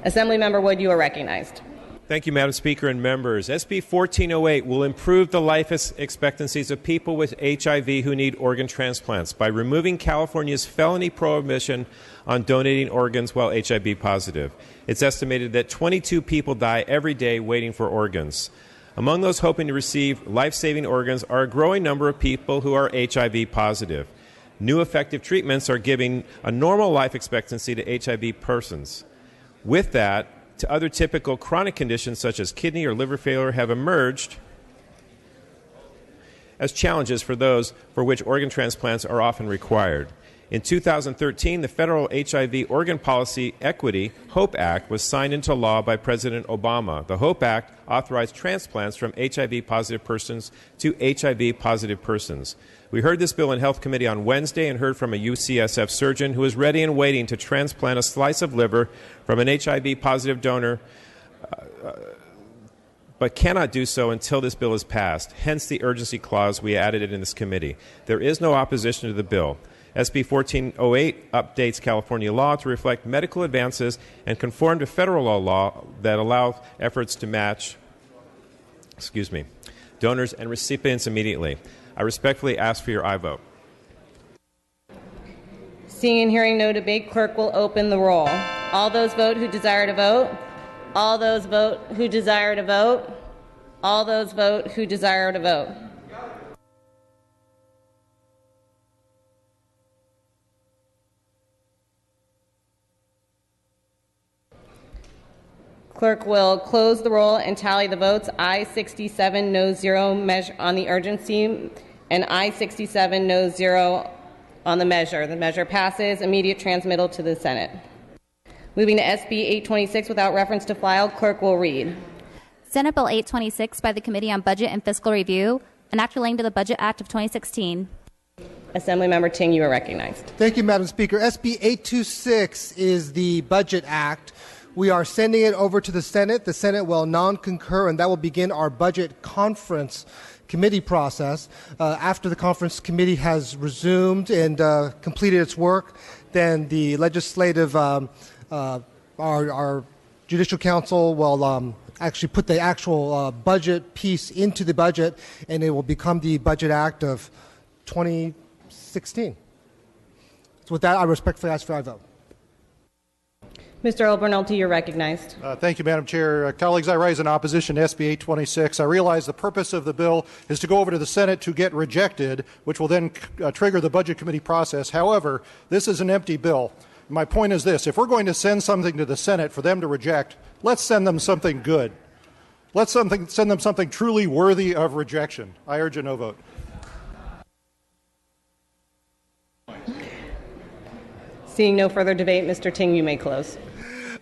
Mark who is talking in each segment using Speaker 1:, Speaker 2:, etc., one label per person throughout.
Speaker 1: Assemblymember Wood, you are recognized.
Speaker 2: Thank you, Madam Speaker and members. SB 1408 will improve the life expectancies of people with HIV who need organ transplants by removing California's felony prohibition on donating organs while HIV positive. It's estimated that 22 people die every day waiting for organs. Among those hoping to receive life-saving organs are a growing number of people who are HIV positive. New effective treatments are giving a normal life expectancy to HIV persons. With that, to other typical chronic conditions such as kidney or liver failure have emerged as challenges for those for which organ transplants are often required. In 2013, the Federal HIV Organ Policy Equity HOPE Act was signed into law by President Obama. The HOPE Act authorized transplants from HIV-positive persons to HIV-positive persons. We heard this bill in Health Committee on Wednesday and heard from a UCSF surgeon who is ready and waiting to transplant a slice of liver from an HIV-positive donor, but cannot do so until this bill is passed. Hence the urgency clause we added it in this committee. There is no opposition to the bill. SB 1408 updates California law to reflect medical advances and conform to federal law that allows efforts to match donors and recipients immediately. I respectfully ask for your aye vote.
Speaker 1: Seeing and hearing no debate, clerk will open the roll. All those vote who desire to vote. All those vote who desire to vote. All those vote who desire to vote. Clerk will close the roll and tally the votes. Aye 67, no 0 measure on the urgency, and aye 67, no 0 on the measure. The measure passes. Immediate transmittal to the Senate. Moving to SB 826 without reference to file, clerk will read.
Speaker 3: Senate Bill 826 by the Committee on Budget and Fiscal Review, an act relating to the Budget Act of 2016.
Speaker 1: Assemblymember Ting, you are recognized.
Speaker 4: Thank you, Madam Speaker. SB 826 is the Budget Act. We are sending it over to the Senate. The Senate will non-concur, and that will begin our budget conference committee process. After the conference committee has resumed and completed its work, then the legislative, our Judicial Council will actually put the actual budget piece into the budget, and it will become the Budget Act of 2016. So with that, I respectfully ask for a vote.
Speaker 1: Mr. O'Bernalty, you're recognized.
Speaker 5: Thank you, Madam Chair. Colleagues, I rise in opposition to SB 826. I realize the purpose of the bill is to go over to the Senate to get rejected, which will then trigger the Budget Committee process. However, this is an empty bill. My point is this. If we're going to send something to the Senate for them to reject, let's send them something good. Let's send them something truly worthy of rejection. I urge a no vote.
Speaker 1: Seeing no further debate, Mr. Ting, you may close.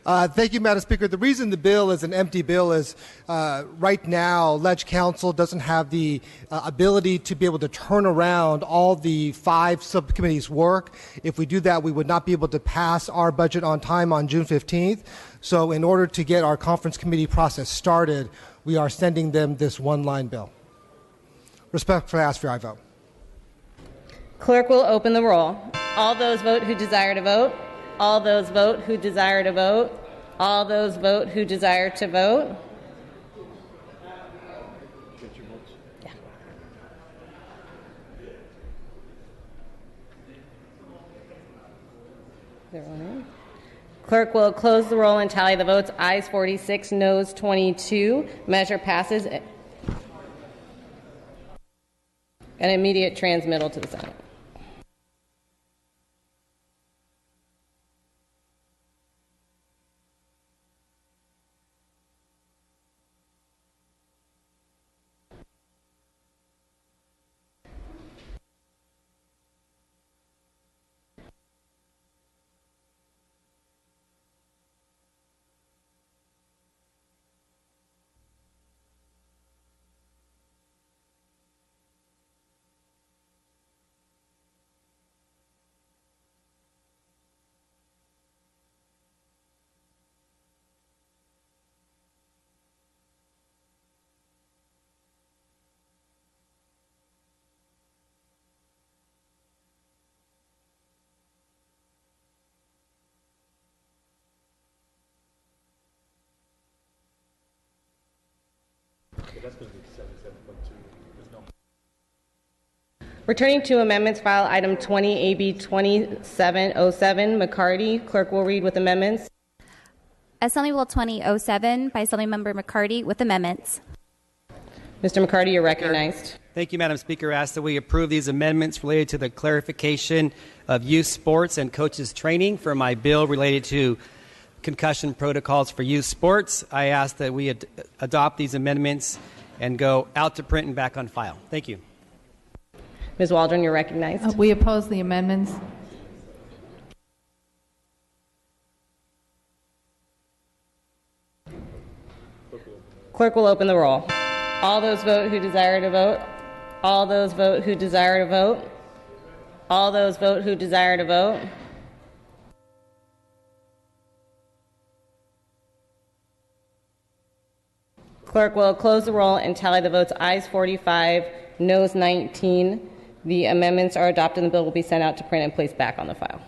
Speaker 4: Thank you, Madam Speaker. The reason the bill is an empty bill is right now, Ledge Council doesn't have the ability to be able to turn around all the 5 subcommittees' work. If we do that, we would not be able to pass our budget on time on June 15th. So in order to get our conference committee process started, we are sending them this one-line bill. Respectfully ask for your aye vote.
Speaker 1: Clerk will open the roll. All those vote who desire to vote. All those vote who desire to vote. All those vote who desire to vote. Yeah. Clerk will close the roll and tally the votes. Ayes 46, noes 22. Measure passes. An immediate transmittal to the Senate. Returning to amendments, file item 20, AB 2707, McCarty. Clerk will read with amendments.
Speaker 3: Assembly Bill 2007 by Assemblymember McCarty with amendments.
Speaker 1: Mr. McCarty, you're recognized.
Speaker 6: Thank you, Madam Speaker. I ask that we approve these amendments related to the clarification of youth sports and coaches training for my bill related to concussion protocols for youth sports. I ask that we adopt these amendments and go out to print and back on file. Thank you.
Speaker 1: Ms. Waldron, you're recognized.
Speaker 7: We oppose the amendments.
Speaker 1: Clerk will open the roll. All those vote who desire to vote. All those vote who desire to vote. All those vote who desire to vote. Clerk will close the roll and tally the votes. Ayes 45, noes 19. The amendments are adopted and the bill will be sent out to print and placed back on the file.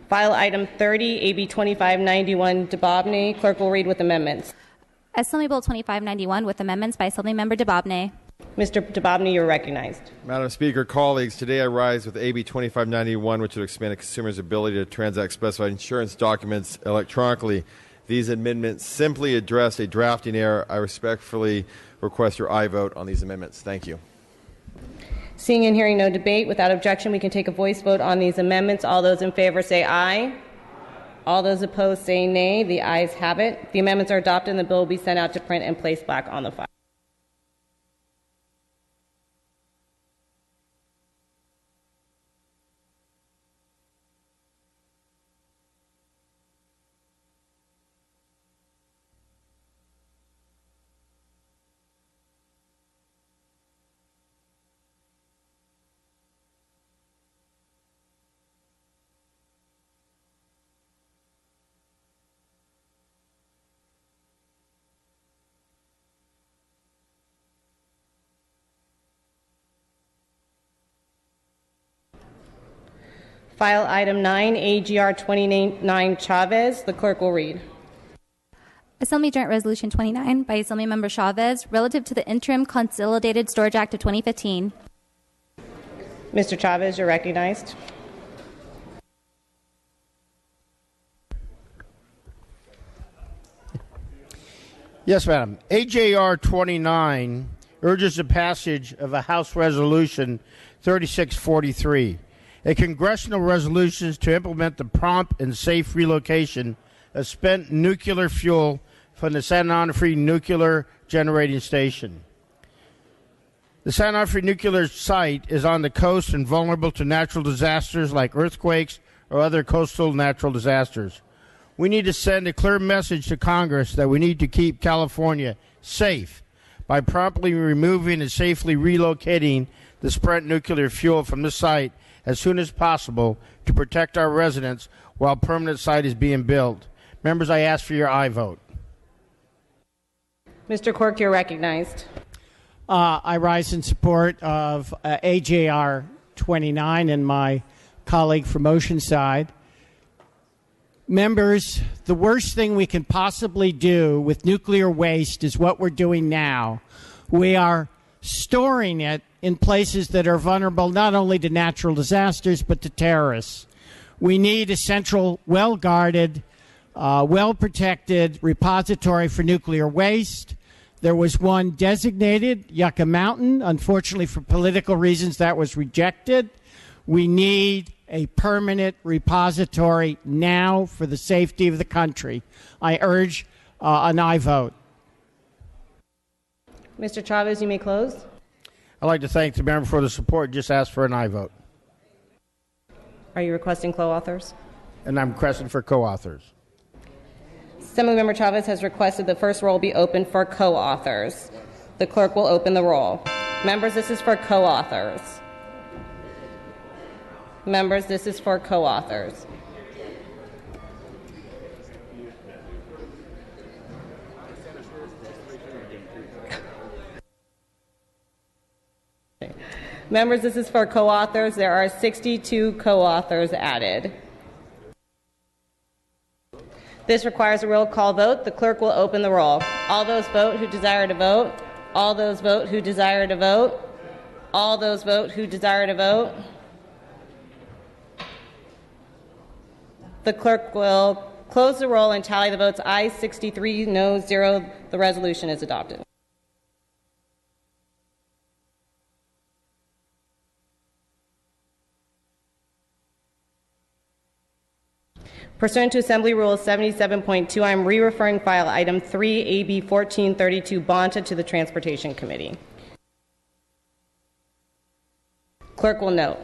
Speaker 1: File item 30, AB 2591, DeBobney. Clerk will read with amendments.
Speaker 3: Assembly Bill 2591 with amendments by Assemblymember DeBobney.
Speaker 1: Mr. DeBobney, you're recognized.
Speaker 8: Madam Speaker, colleagues, today I rise with AB 2591, which would expand a consumer's ability to transact specified insurance documents electronically. These amendments simply address a drafting error. I respectfully request your aye vote on these amendments. Thank you.
Speaker 1: Seeing and hearing no debate, without objection, we can take a voice vote on these amendments. All those in favor say aye. All those opposed say nay. The ayes have it. The amendments are adopted and the bill will be sent out to print and placed back on the file. File item 9, AGR 29 Chavez. The clerk will read.
Speaker 3: Assembly Joint Resolution 29 by Assemblymember Chavez relative to the Interim Consolidated Storage Act of 2015.
Speaker 1: Mr. Chavez, you're recognized.
Speaker 9: Yes, Madam. AJR 29 urges the passage of a House Resolution 3643, a congressional resolution to implement the prompt and safe relocation of spent nuclear fuel from the San Onofre Nuclear Generating Station. The San Onofre nuclear site is on the coast and vulnerable to natural disasters like earthquakes or other coastal natural disasters. We need to send a clear message to Congress that we need to keep California safe by promptly removing and safely relocating the spent nuclear fuel from the site as soon as possible to protect our residents while permanent site is being built. Members, I ask for your aye vote.
Speaker 1: Mr. Quirk, you're recognized.
Speaker 10: I rise in support of AJR 29 and my colleague from Oceanside. Members, the worst thing we can possibly do with nuclear waste is what we're doing now. We are storing it in places that are vulnerable not only to natural disasters but to terrorists. We need a central, well-guarded, well-protected repository for nuclear waste. There was one designated, Yucca Mountain. Unfortunately, for political reasons, that was rejected. We need a permanent repository now for the safety of the country. I urge an aye vote.
Speaker 1: Mr. Chavez, you may close.
Speaker 9: I'd like to thank the member for the support. Just ask for an aye vote.
Speaker 1: Are you requesting co-authors?
Speaker 9: And I'm requesting for co-authors.
Speaker 1: Assemblymember Chavez has requested the first roll be open for co-authors. The clerk will open the roll. Members, this is for co-authors. Members, this is for co-authors. Members, this is for co-authors. There are 62 co-authors added. This requires a roll call vote. The clerk will open the roll. All those vote who desire to vote. All those vote who desire to vote. All those vote who desire to vote. The clerk will close the roll and tally the votes. Ayes 63, noes 0. The resolution is adopted. Pursuant to Assembly Rule 77.2, I am re-referring file item 3, AB 1432, Bonta, to the Transportation Committee. Clerk will note.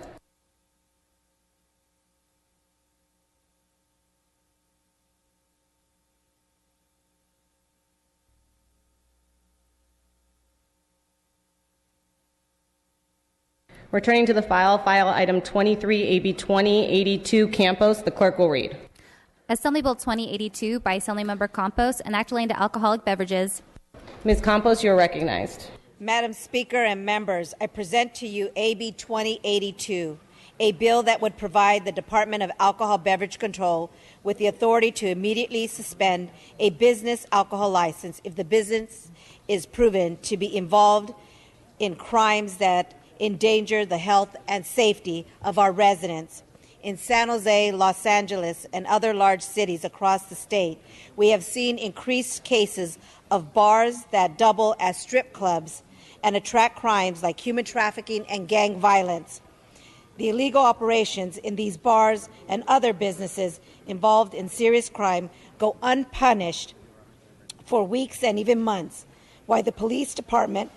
Speaker 1: Returning to the file item 23, AB 2082, Campos, the clerk will read.
Speaker 3: Assembly Bill 2082 by Assemblymember Campos, enact relating to alcoholic beverages.
Speaker 1: Ms. Campos, you are recognized.
Speaker 7: Madam Speaker and members, I present to you AB 2082, a bill that would provide the Department of Alcohol Beverage Control with the authority to immediately suspend a business alcohol license if the business is proven to be involved in crimes that endanger the health and safety of our residents. In San Jose, Los Angeles, and other large cities across the state, we have seen increased cases of bars that double as strip clubs and attract crimes like human trafficking and gang violence. The illegal operations in these bars and other businesses involved in serious crime go unpunished for weeks and even months, while the police department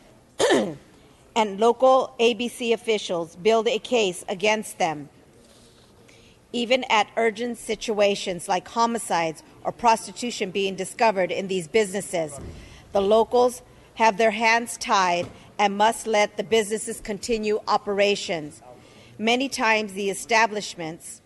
Speaker 7: and local ABC officials build a case against them. Even at urgent situations like homicides or prostitution being discovered in these businesses, the locals have their hands tied and must let the businesses continue operations. Many times the establishments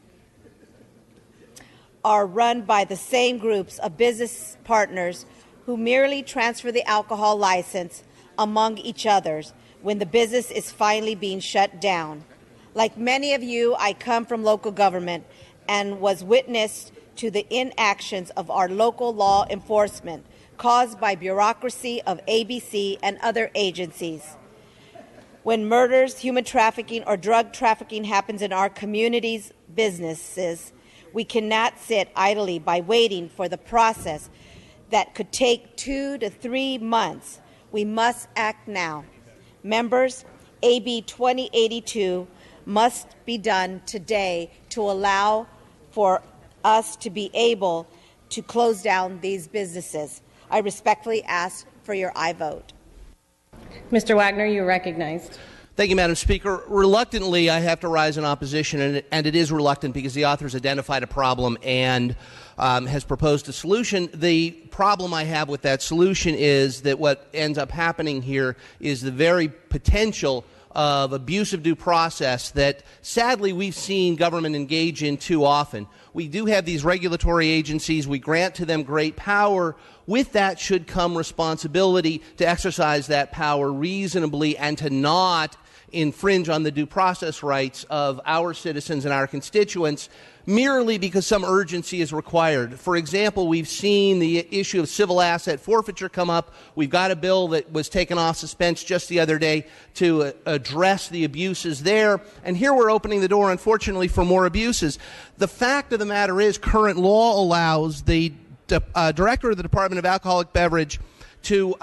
Speaker 7: are run by the same groups of business partners who merely transfer the alcohol license among each other when the business is finally being shut down. Like many of you, I come from local government and was witness to the inactions of our local law enforcement caused by bureaucracy of ABC and other agencies. When murders, human trafficking, or drug trafficking happens in our communities' businesses, we cannot sit idly by waiting for the process that could take 2 to 3 months. We must act now. Members, AB 2082 must be done today to allow for us to be able to close down these businesses. I respectfully ask for your aye vote.
Speaker 1: Mr. Wagner, you are recognized.
Speaker 11: Thank you, Madam Speaker. Reluctantly, I have to rise in opposition, and it is reluctant because the author has identified a problem and has proposed a solution. The problem I have with that solution is that what ends up happening here is the very potential of abuse of due process that sadly we've seen government engage in too often. We do have these regulatory agencies. We grant to them great power. With that should come responsibility to exercise that power reasonably and to not infringe on the due process rights of our citizens and our constituents merely because some urgency is required. For example, we've seen the issue of civil asset forfeiture come up. We've got a bill that was taken off suspense just the other day to address the abuses there. And here we're opening the door, unfortunately, for more abuses. The fact of the matter is current law allows the director of the Department of Alcoholic Beverage to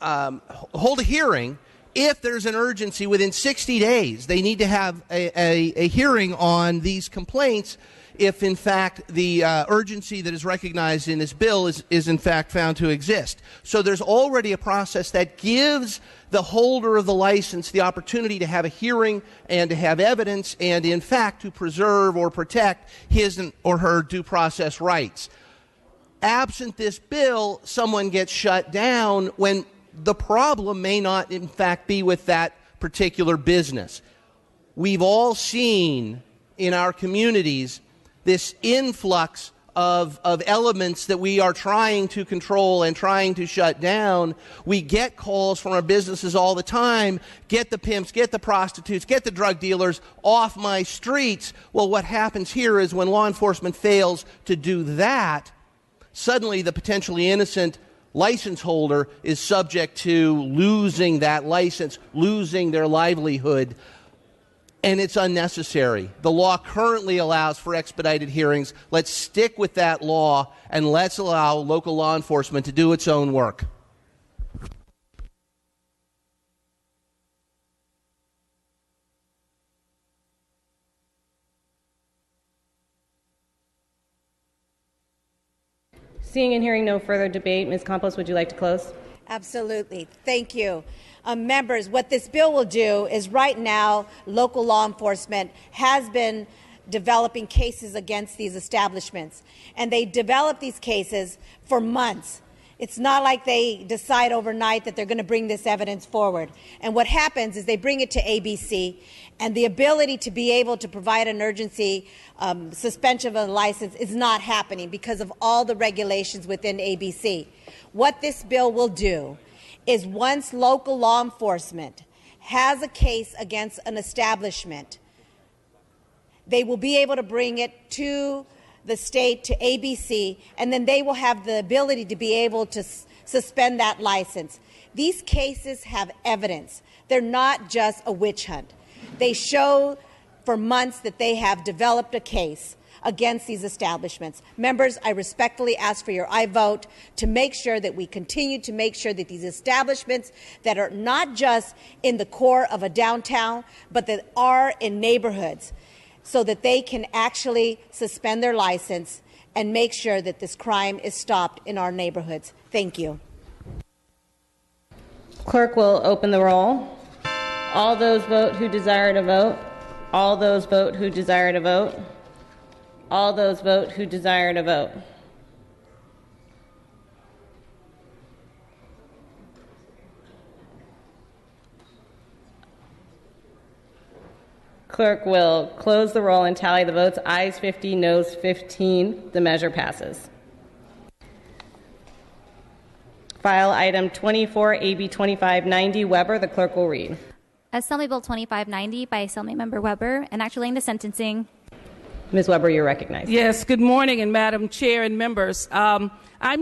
Speaker 11: hold a hearing if there's an urgency within 60 days. They need to have a hearing on these complaints if, in fact, the urgency that is recognized in this bill is in fact found to exist. So there's already a process that gives the holder of the license the opportunity to have a hearing and to have evidence and, in fact, to preserve or protect his or her due process rights. Absent this bill, someone gets shut down when the problem may not, in fact, be with that particular business. We've all seen in our communities this influx of elements that we are trying to control and trying to shut down. We get calls from our businesses all the time, get the pimps, get the prostitutes, get the drug dealers off my streets. Well, what happens here is when law enforcement fails to do that, suddenly the potentially innocent license holder is subject to losing that license, losing their livelihood, and it's unnecessary. The law currently allows for expedited hearings. Let's stick with that law, and let's allow local law enforcement to do its own work.
Speaker 1: Seeing and hearing no further debate, Ms. Campos, would you like to close?
Speaker 7: Absolutely. Thank you. Members, what this bill will do is right now local law enforcement has been developing cases against these establishments, and they develop these cases for months. It's not like they decide overnight that they're going to bring this evidence forward. And what happens is they bring it to ABC, and the ability to be able to provide an urgency suspension of a license is not happening because of all the regulations within ABC. What this bill will do is once local law enforcement has a case against an establishment, they will be able to bring it to the state, to ABC, and then they will have the ability to be able to suspend that license. These cases have evidence. They're not just a witch hunt. They show for months that they have developed a case against these establishments. Members, I respectfully ask for your aye vote to make sure that we continue to make sure that these establishments that are not just in the core of a downtown, but that are in neighborhoods, so that they can actually suspend their license and make sure that this crime is stopped in our neighborhoods. Thank you.
Speaker 1: Clerk will open the roll. All those vote who desire to vote. All those vote who desire to vote. All those vote who desire to vote. Clerk will close the roll and tally the votes. Ayes 50, noes 15. The measure passes. File item 24, AB 2590, Weber. The clerk will read.
Speaker 3: Assembly Bill 2590 by Assemblymember Weber, enacting the sentencing.
Speaker 1: Ms. Weber, you're recognized.
Speaker 12: Yes, good morning, and Madam Chair and members. I'm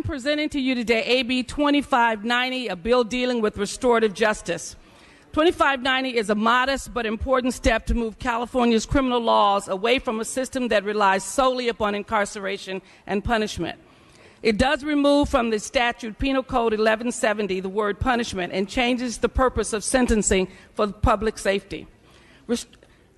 Speaker 12: presenting to you today AB 2590, a bill dealing with restorative justice. 2590 is a modest but important step to move California's criminal laws away from a system that relies solely upon incarceration and punishment. It does remove from the statute Penal Code 1170 the word punishment and changes the purpose of sentencing for public safety.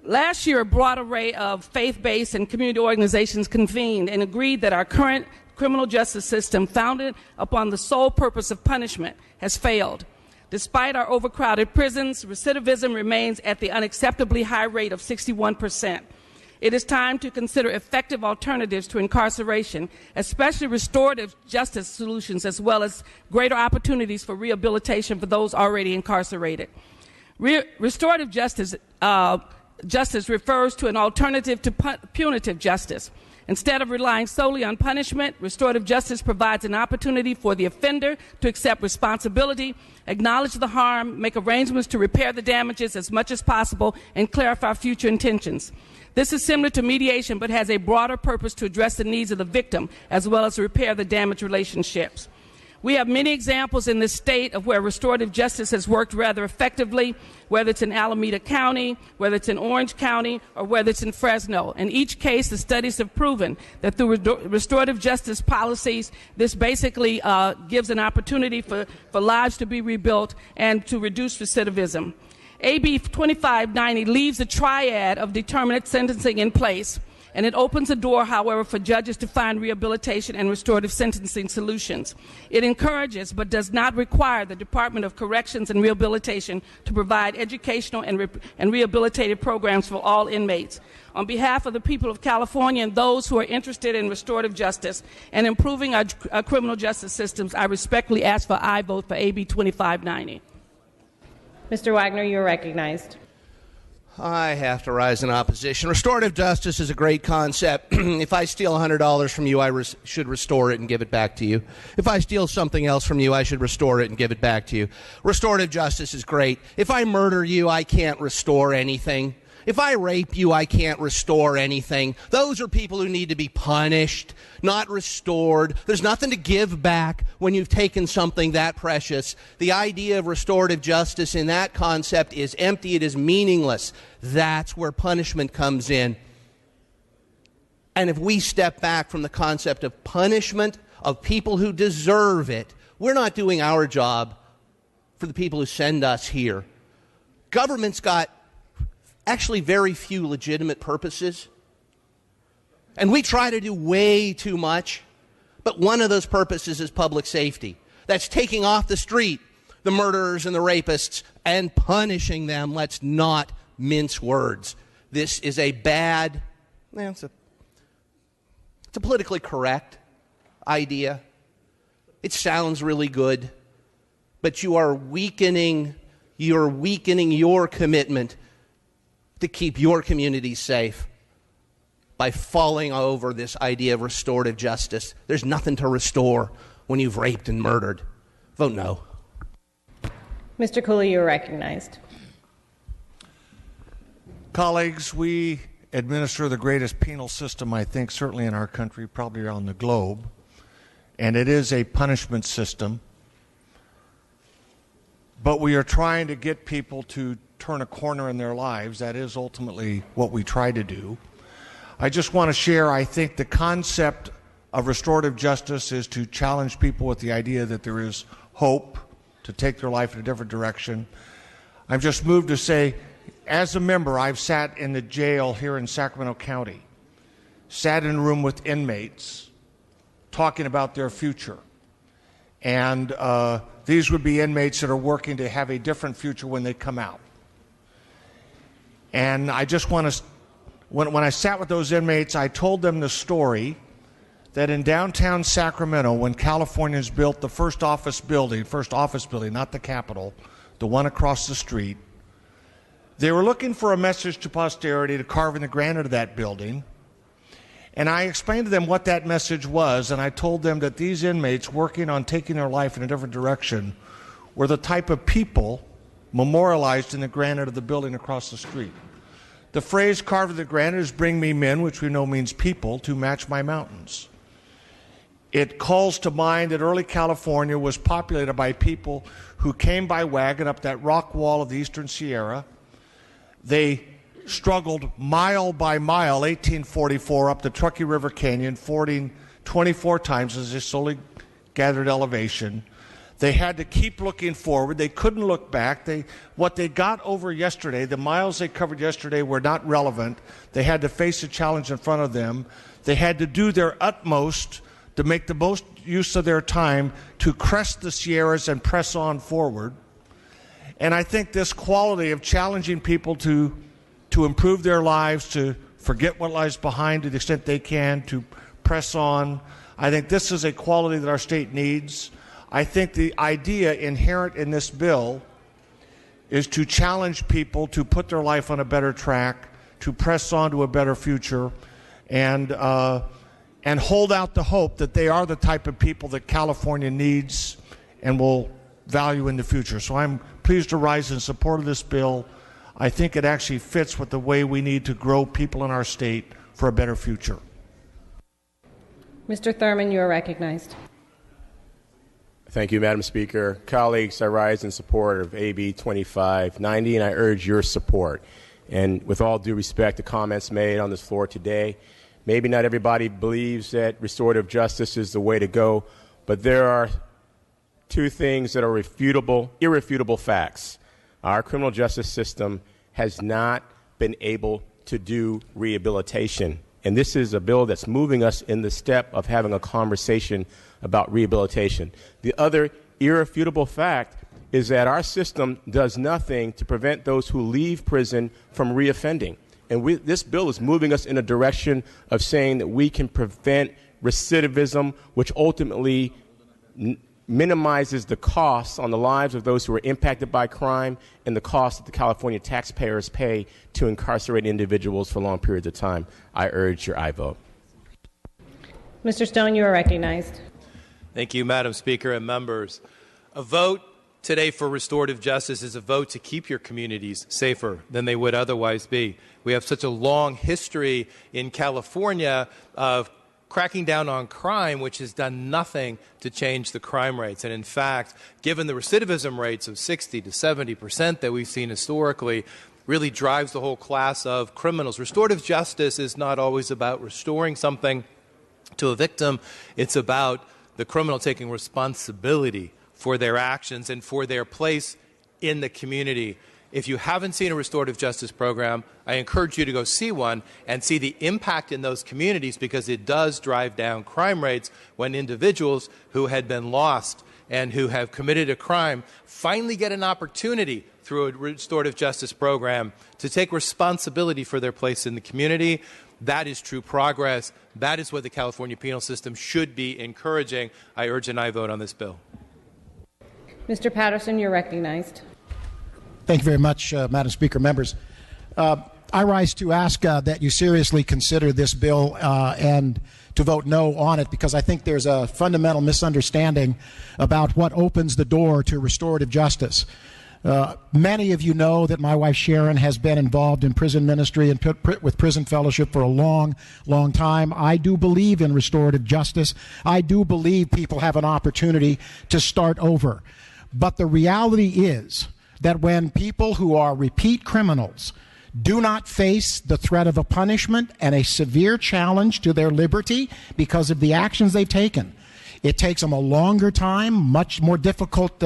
Speaker 12: Last year, a broad array of faith-based and community organizations convened and agreed that our current criminal justice system, founded upon the sole purpose of punishment, has failed. Despite our overcrowded prisons, recidivism remains at the unacceptably high rate of 61%. It is time to consider effective alternatives to incarceration, especially restorative justice solutions, as well as greater opportunities for rehabilitation for those already incarcerated. Restorative justice refers to an alternative to punitive justice. Instead of relying solely on punishment, restorative justice provides an opportunity for the offender to accept responsibility, acknowledge the harm, make arrangements to repair the damages as much as possible, and clarify future intentions. This is similar to mediation, but has a broader purpose to address the needs of the victim, as well as repair the damaged relationships. We have many examples in this state of where restorative justice has worked rather effectively, whether it's in Alameda County, whether it's in Orange County, or whether it's in Fresno. In each case, the studies have proven that through restorative justice policies, this basically gives an opportunity for lives to be rebuilt and to reduce recidivism. AB 2590 leaves a triad of determinate sentencing in place, and it opens the door, however, for judges to find rehabilitation and restorative sentencing solutions. It encourages but does not require the Department of Corrections and Rehabilitation to provide educational and rehabilitative programs for all inmates. On behalf of the people of California and those who are interested in restorative justice and improving our criminal justice systems, I respectfully ask for aye vote for AB 2590.
Speaker 1: Mr. Wagner, you are recognized.
Speaker 11: I have to rise in opposition. Restorative justice is a great concept. If I steal $100 from you, I should restore it and give it back to you. If I steal something else from you, I should restore it and give it back to you. Restorative justice is great. If I murder you, I can't restore anything. If I rape you, I can't restore anything. Those are people who need to be punished, not restored. There's nothing to give back when you've taken something that precious. The idea of restorative justice in that concept is empty. It is meaningless. That's where punishment comes in. And if we step back from the concept of punishment of people who deserve it, we're not doing our job for the people who send us here. Government's got actually very few legitimate purposes. And we try to do way too much. But one of those purposes is public safety. That's taking off the street the murderers and the rapists and punishing them. Let's not mince words. This is a bad, it's a politically correct idea. It sounds really good, but you are weakening your commitment to keep your communities safe by falling over this idea of restorative justice. There's nothing to restore when you've raped and murdered. Vote no.
Speaker 1: Mr. Cooley, you are recognized.
Speaker 13: Colleagues, we administer the greatest penal system, I think, certainly in our country, probably around the globe. And it is a punishment system. But we are trying to get people to turn a corner in their lives. That is ultimately what we try to do. I just want to share, I think the concept of restorative justice is to challenge people with the idea that there is hope to take their life in a different direction. I'm just moved to say, as a member, I've sat in the jail here in Sacramento County, sat in a room with inmates talking about their future. And these would be inmates that are working to have a different future when they come out. And I just want to, when I sat with those inmates, I told them the story that in downtown Sacramento, when Californians built the first office building, not the Capitol, the one across the street, they were looking for a message to posterity to carve in the granite of that building. And I explained to them what that message was, and I told them that these inmates working on taking their life in a different direction were the type of people memorialized in the granite of the building across the street. The phrase carved in the granite is "bring me men," which we know means people, to match my mountains. It calls to mind that early California was populated by people who came by wagon up that rock wall of the Eastern Sierra. They struggled mile by mile, 1844, up the Truckee River Canyon, fording 24 times as they slowly gathered elevation. They had to keep looking forward. They couldn't look back. What they got over yesterday, the miles they covered yesterday, were not relevant. They had to face the challenge in front of them. They had to do their utmost to make the most use of their time to crest the Sierras and press on forward. And I think this quality of challenging people to improve their lives, to forget what lies behind to the extent they can, to press on, I think this is a quality that our state needs. I think the idea inherent in this bill is to challenge people to put their life on a better track, to press on to a better future, and hold out the hope that they are the type of people that California needs and will value in the future. So I'm pleased to rise in support of this bill. I think it actually fits with the way we need to grow people in our state for a better future.
Speaker 1: Mr. Thurman, you are recognized.
Speaker 14: Thank you, Madam Speaker. Colleagues, I rise in support of AB 2590, and I urge your support. And with all due respect to comments made on this floor today, maybe not everybody believes that restorative justice is the way to go, but there are two things that are irrefutable facts. Our criminal justice system has not been able to do rehabilitation. And this is a bill that's moving us in the step of having a conversation about rehabilitation. The other irrefutable fact is that our system does nothing to prevent those who leave prison from reoffending. And this bill is moving us in a direction of saying that we can prevent recidivism, which ultimately minimizes the costs on the lives of those who are impacted by crime and the cost that the California taxpayers pay to incarcerate individuals for long periods of time. I urge your aye vote.
Speaker 1: Mr. Stone, you are recognized.
Speaker 15: Thank you, Madam Speaker and members. A vote today for restorative justice is a vote to keep your communities safer than they would otherwise be. We have such a long history in California of cracking down on crime, which has done nothing to change the crime rates. And in fact, given the recidivism rates of 60 to 70% that we've seen historically, really drives the whole class of criminals. Restorative justice is not always about restoring something to a victim. It's about the criminal taking responsibility for their actions and for their place in the community. If you haven't seen a restorative justice program, I encourage you to go see one and see the impact in those communities, because it does drive down crime rates when individuals who had been lost and who have committed a crime finally get an opportunity through a restorative justice program to take responsibility for their place in the community. That is true progress. That is what the California penal system should be encouraging. I urge an aye vote on this bill.
Speaker 1: Mr. Patterson, you're recognized.
Speaker 16: Thank you very much, Madam Speaker. Members, I rise to ask that you seriously consider this bill and to vote no on it, because I think there's a fundamental misunderstanding about what opens the door to restorative justice. Many of you know that my wife Sharon has been involved in prison ministry and with prison fellowship for a long, long time. I do believe in restorative justice. I do believe people have an opportunity to start over. But the reality is that when people who are repeat criminals do not face the threat of a punishment and a severe challenge to their liberty because of the actions they've taken, it takes them a longer time, much more difficult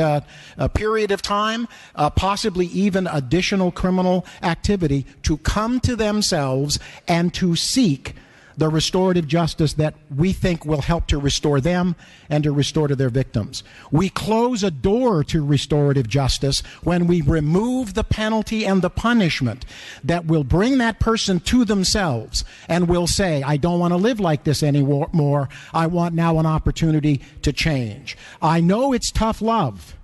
Speaker 16: period of time, possibly even additional criminal activity to come to themselves and to seek the restorative justice that we think will help to restore them and to restore to their victims. We close a door to restorative justice when we remove the penalty and the punishment that will bring that person to themselves and will say, I don't want to live like this anymore. I want now an opportunity to change. I know it's tough love,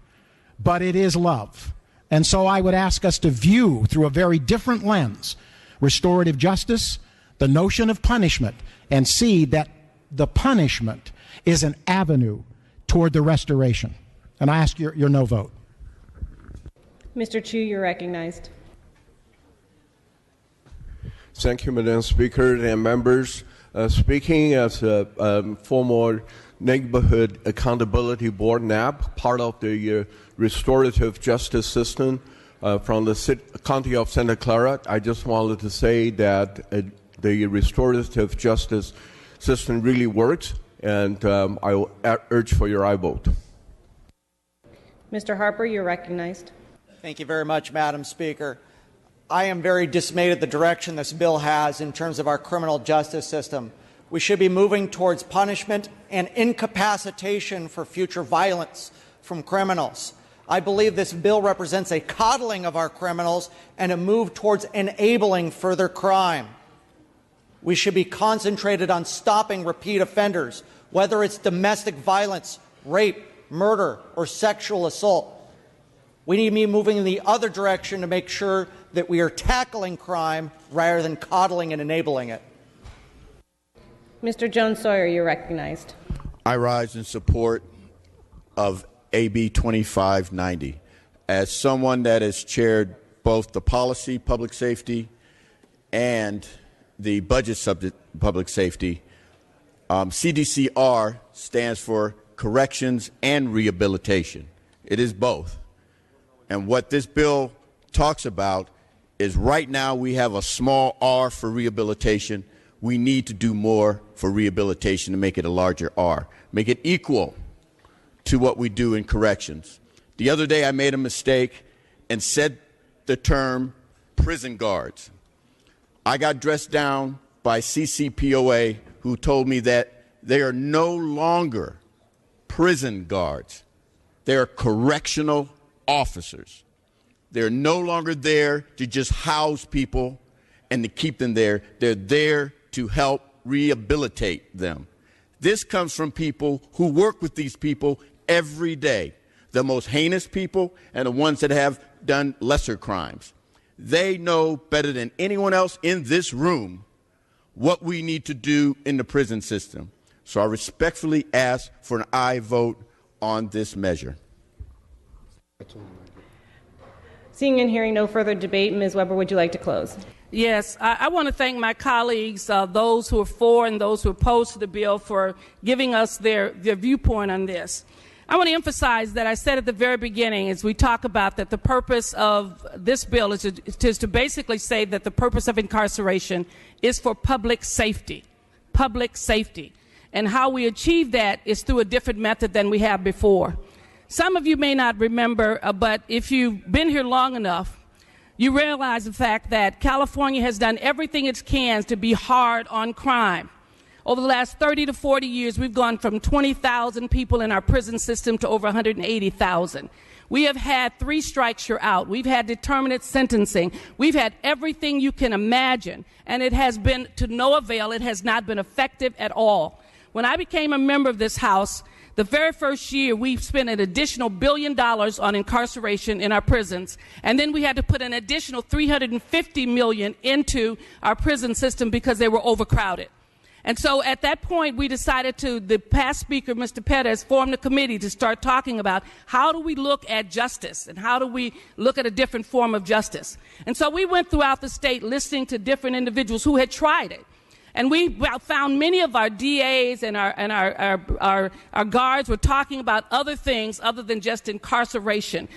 Speaker 16: but it is love. And so I would ask us to view through a very different lens restorative justice, the notion of punishment, and see that the punishment is an avenue toward the restoration. And I ask your no vote.
Speaker 1: Mr. Chu, you're recognized.
Speaker 17: Thank you, Madam Speaker and members. Speaking as a former Neighborhood Accountability Board NAB, part of the restorative justice system from the County of Santa Clara, I just wanted to say that the restorative justice system really works, and I will urge for your aye vote.
Speaker 1: Mr. Harper, you're recognized.
Speaker 18: Thank you very much, Madam Speaker. I am very dismayed at the direction this bill has in terms of our criminal justice system. We should be moving towards punishment and incapacitation for future violence from criminals. I believe this bill represents a coddling of our criminals and a move towards enabling further crime. We should be concentrated on stopping repeat offenders, whether it's domestic violence, rape, murder, or sexual assault. We need to be moving in the other direction to make sure that we are tackling crime rather than coddling and enabling it.
Speaker 1: Mr. Jones-Sawyer, you're recognized.
Speaker 19: I rise in support of AB 2590. As someone that has chaired both the policy, public safety, and the budget subject, public safety, CDCR stands for corrections and rehabilitation. It is both. And what this bill talks about is right now we have a small R for rehabilitation. We need to do more for rehabilitation to make it a larger R, make it equal to what we do in corrections. The other day I made a mistake and said the term prison guards. I got dressed down by CCPOA, who told me that they are no longer prison guards. They are correctional officers. They're no longer there to just house people and to keep them there. They're there to help rehabilitate them. This comes from people who work with these people every day, the most heinous people and the ones that have done lesser crimes. They know better than anyone else in this room what we need to do in the prison system. So I respectfully ask for an aye vote on this measure.
Speaker 1: Seeing and hearing no further debate, Ms. Weber, would you like to close?
Speaker 12: Yes, I want to thank my colleagues, those who are for and those who are opposed to the bill, for giving us their viewpoint on this. I want to emphasize that I said at the very beginning, as we talk about that the purpose of this bill is to basically say that the purpose of incarceration is for public safety. Public safety. And how we achieve that is through a different method than we have before. Some of you may not remember, but if you've been here long enough, you realize the fact that California has done everything it can to be hard on crime. Over the last 30 to 40 years, we've gone from 20,000 people in our prison system to over 180,000. We have had 3 strikes, you're out. We've had determinate sentencing. We've had everything you can imagine, and it has been to no avail. It has not been effective at all. When I became a member of this House, the very first year, we spent an additional $1 billion on incarceration in our prisons, and then we had to put an additional $350 million into our prison system because they were overcrowded. And so at that point, we decided the past speaker, Mr. Pettis, formed a committee to start talking about how do we look at justice and how do we look at a different form of justice. And so we went throughout the state listening to different individuals who had tried it. And we found many of our DAs and our guards were talking about other things other than just incarceration.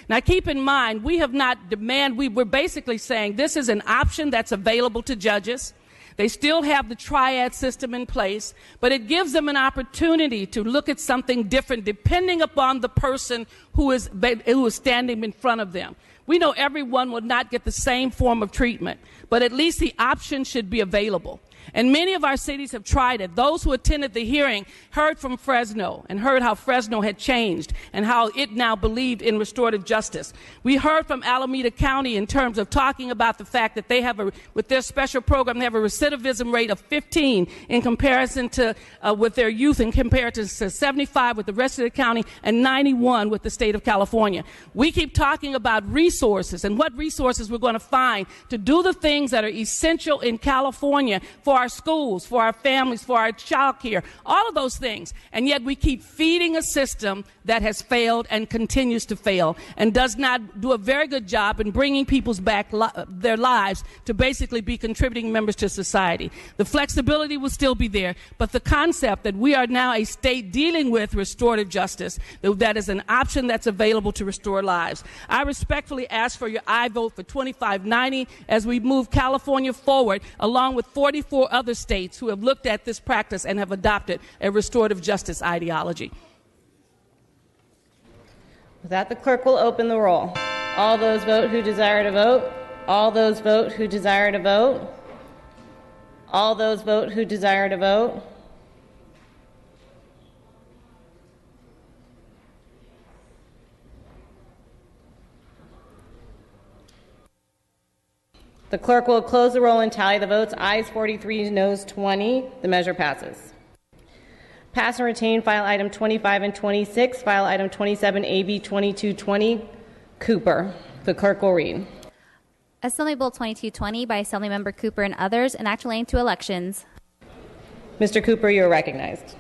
Speaker 12: Now keep in mind, we have not we're basically saying this is an option that's available to judges. They still have the triad system in place, but it gives them an opportunity to look at something different depending upon the person who is standing in front of them. We know everyone will not get the same form of treatment, but at least the option should be available. And many of our cities have tried it. Those who attended the hearing heard from Fresno and heard how Fresno had changed and how it now believed in restorative justice. We heard from Alameda County in terms of talking about the fact that they have with their special program, they have a recidivism rate of 15 in comparison to with their youth, in comparison to 75 with the rest of the county and 91 with the state of California. We keep talking about resources and what resources we're going to find to do the things that are essential in California for our schools, for our families, for our child care, all of those things. And yet we keep feeding a system that has failed and continues to fail and does not do a very good job in bringing people's back their lives to basically be contributing members to society. The flexibility will still be there, but the concept that we are now a state dealing with restorative justice, that is an option that's available to restore lives. I respectfully ask for your aye vote for 2590 as we move California forward, along with 44 other states who have looked at this practice and have adopted a restorative justice ideology.
Speaker 1: With that, the clerk will open the roll. All those vote who desire to vote. All those vote who desire to vote. All those vote who desire to vote. The clerk will close the roll and tally the votes. Ayes 43, noes 20. The measure passes. Pass and retain file item 25 and 26, file item 27, AB 2220, Cooper. The clerk will read.
Speaker 3: Assembly Bill 2220 by Assemblymember Cooper and others, enact relating to elections.
Speaker 1: Mr. Cooper, you are recognized.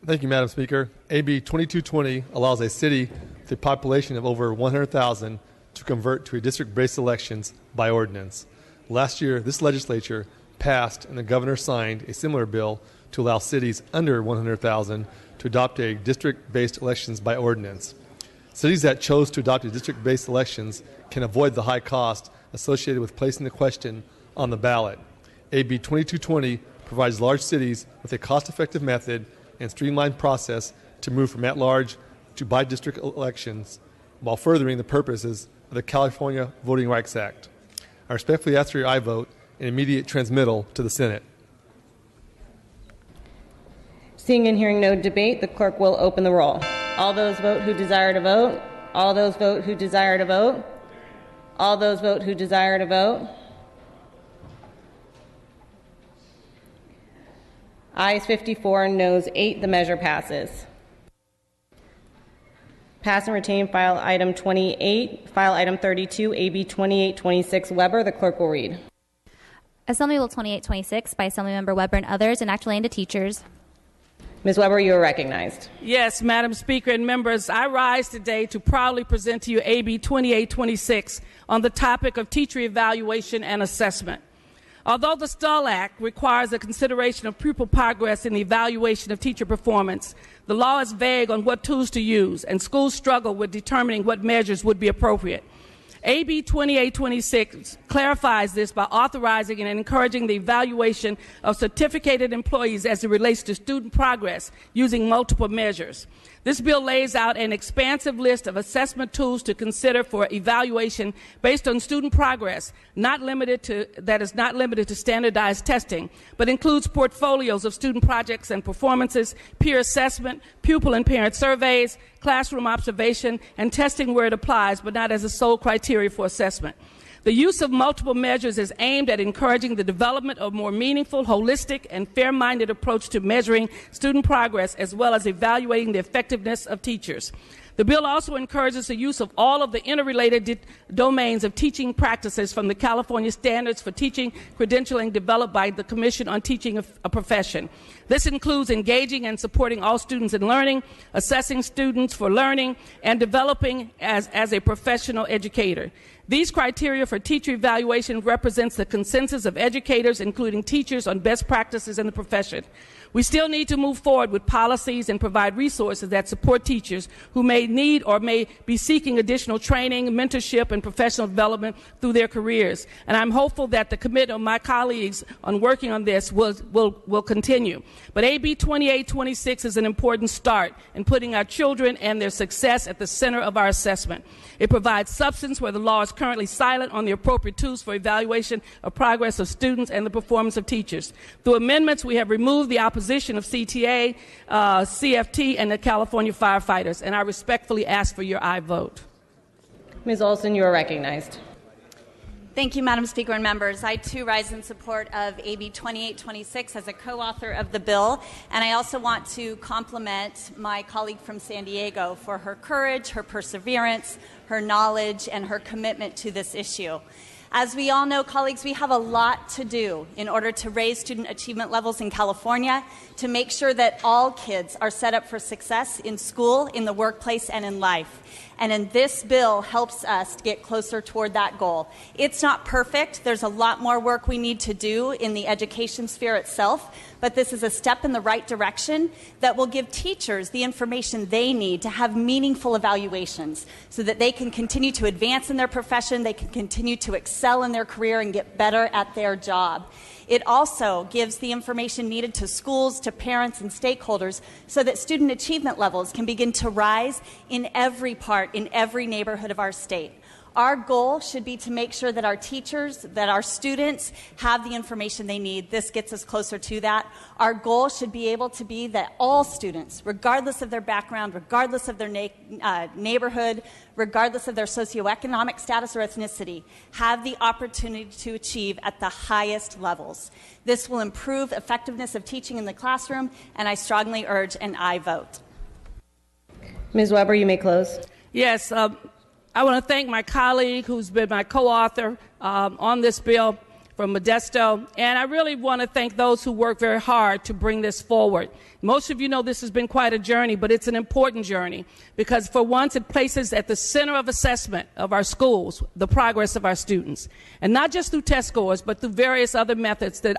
Speaker 20: Thank you, Madam Speaker. AB 2220 allows a city with a population of over 100,000 to convert to a district-based elections by ordinance. Last year, this legislature passed and the governor signed a similar bill to allow cities under 100,000 to adopt a district-based elections by ordinance. Cities that chose to adopt a district-based elections can avoid the high cost associated with placing the question on the ballot. AB 2220 provides large cities with a cost-effective method and streamlined process to move from at-large to by-district elections while furthering the purposes of the California Voting Rights Act. I respectfully ask for your aye vote and immediate transmittal to the Senate.
Speaker 1: Seeing and hearing no debate, the clerk will open the roll. All those vote who desire to vote. All those vote who desire to vote. All those vote who desire to vote. Ayes 54, noes 8. The measure passes. Pass and retain file item 28, file item 32, AB 2826, Weber. The clerk will read.
Speaker 3: Assembly Bill 2826 by Assemblymember Weber and others, enact relating to teachers.
Speaker 1: Ms. Weber, you are recognized.
Speaker 12: Yes, Madam Speaker and members, I rise today to proudly present to you AB 2826 on the topic of teacher evaluation and assessment. Although the STUL Act requires a consideration of pupil progress in the evaluation of teacher performance, the law is vague on what tools to use, and schools struggle with determining what measures would be appropriate. AB 2826 clarifies this by authorizing and encouraging the evaluation of certificated employees as it relates to student progress using multiple measures. This bill lays out an expansive list of assessment tools to consider for evaluation based on student progress, that is not limited to standardized testing, but includes portfolios of student projects and performances, peer assessment, pupil and parent surveys, classroom observation, and testing where it applies, but not as a sole criteria for assessment. The use of multiple measures is aimed at encouraging the development of more meaningful, holistic, and fair-minded approach to measuring student progress, as well as evaluating the effectiveness of teachers. The bill also encourages the use of all of the interrelated domains of teaching practices from the California Standards for Teaching Credentialing developed by the Commission on Teaching a Profession. This includes engaging and supporting all students in learning, assessing students for learning, and developing as a professional educator. These criteria for teacher evaluation represents the consensus of educators, including teachers, on best practices in the profession. We still need to move forward with policies and provide resources that support teachers who may need or may be seeking additional training, mentorship, and professional development through their careers. And I'm hopeful that the commitment of my colleagues on working on this will continue. But AB 2826 is an important start in putting our children and their success at the center of our assessment. It provides substance where the law is currently silent on the appropriate tools for evaluation of progress of students and the performance of teachers. Through amendments, we have removed the opposition of CTA, CFT, and the California firefighters, and I respectfully ask for your aye vote.
Speaker 1: Ms. Olson, you are recognized.
Speaker 21: Thank you, Madam Speaker and members. I, too, rise in support of AB 2826 as a co-author of the bill, and I also want to compliment my colleague from San Diego for her courage, her perseverance, her knowledge, and her commitment to this issue. As we all know, colleagues, we have a lot to do in order to raise student achievement levels in California, to make sure that all kids are set up for success in school, in the workplace, and in life. And this bill helps us get closer toward that goal. It's not perfect. There's a lot more work we need to do in the education sphere itself, but this is a step in the right direction that will give teachers the information they need to have meaningful evaluations so that they can continue to advance in their profession, they can continue to excel in their career and get better at their job. It also gives the information needed to schools, to parents, and stakeholders so that student achievement levels can begin to rise in every part, in every neighborhood of our state. Our goal should be to make sure that our teachers, that our students have the information they need. This gets us closer to that. Our goal should be able to be that all students, regardless of their background, regardless of their neighborhood, regardless of their socioeconomic status or ethnicity, have the opportunity to achieve at the highest levels. This will improve effectiveness of teaching in the classroom, and I strongly urge an aye vote.
Speaker 1: Ms. Weber, you may close.
Speaker 12: Yes. I want to thank my colleague who's been my co-author on this bill from Modesto, and I really want to thank those who worked very hard to bring this forward. Most of you know this has been quite a journey, but it's an important journey because for once it places at the center of assessment of our schools the progress of our students. And not just through test scores, but through various other methods that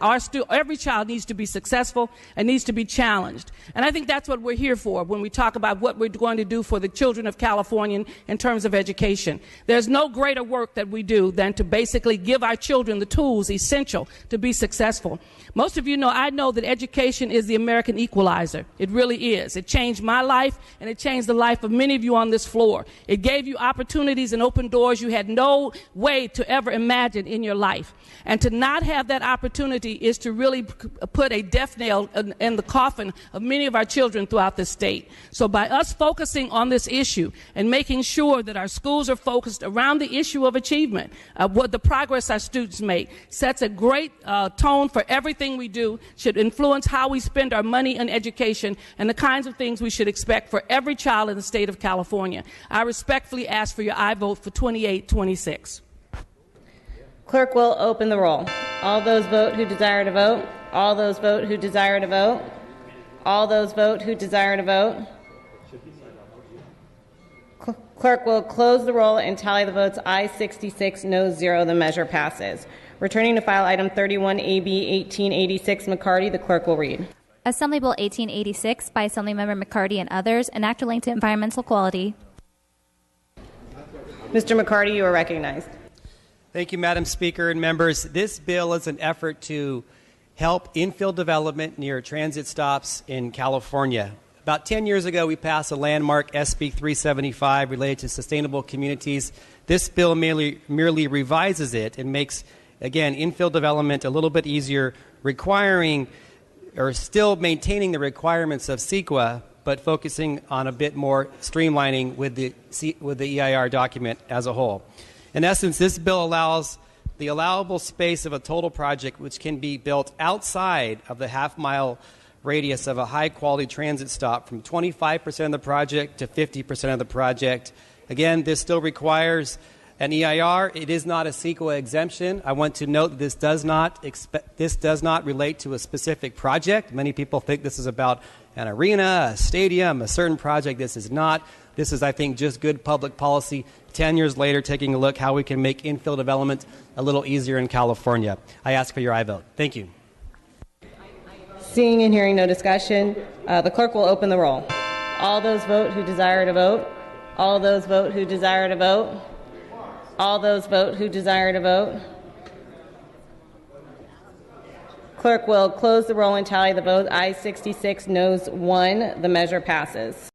Speaker 12: every child needs to be successful and needs to be challenged. And I think that's what we're here for when we talk about what we're going to do for the children of California in terms of education. There's no greater work that we do than to basically give our children the tools essential to be successful. Most of you know, I know that education is the American equalizer. It really is. It changed my life, and it changed the life of many of you on this floor. It gave you opportunities and opened doors you had no way to ever imagine in your life. And to not have that opportunity is to really put a death nail in the coffin of many of our children throughout the state. So by us focusing on this issue and making sure that our schools are focused around the issue of achievement, what the progress our students make, sets a great tone for everything we do, should influence how we spend our money in education and the kinds of things we should expect for every child in the state of California. I respectfully ask for your aye vote for 2826.
Speaker 1: Clerk will open the roll. All those vote who desire to vote. All those vote who desire to vote. All those vote who desire to vote. Clerk will close the roll and tally the votes. Aye 66, no 0. The measure passes. Returning to file item 31 AB 1886 McCarty, the clerk will read.
Speaker 3: Assembly Bill 1886 by Assemblymember McCarty and others, an act relating to environmental quality.
Speaker 1: Mr. McCarty, you are recognized.
Speaker 6: Thank you, Madam Speaker and members. This bill is an effort to help infill development near transit stops in California. About 10 years ago, we passed a landmark SB 375 related to sustainable communities. This bill merely revises it and makes, again, infill development a little bit easier, requiring or still maintaining the requirements of CEQA, but focusing on a bit more streamlining with the EIR document as a whole. In essence, this bill allows the allowable space of a total project which can be built outside of the half-mile radius of a high-quality transit stop from 25% of the project to 50% of the project. Again, this still requires an EIR. It is not a CEQA exemption. I want to note that this does not relate to a specific project. Many people think this is about an arena, a stadium, a certain project. This is not. This is, I think, just good public policy 10 years later, taking a look how we can make infill development a little easier in California. I ask for your aye vote. Thank you.
Speaker 1: Seeing and hearing no discussion, the clerk will open the roll. All those vote who desire to vote. All those vote who desire to vote. All those vote who desire to vote. Clerk will close the roll and tally the vote. Aye 66, noes 1. The measure passes.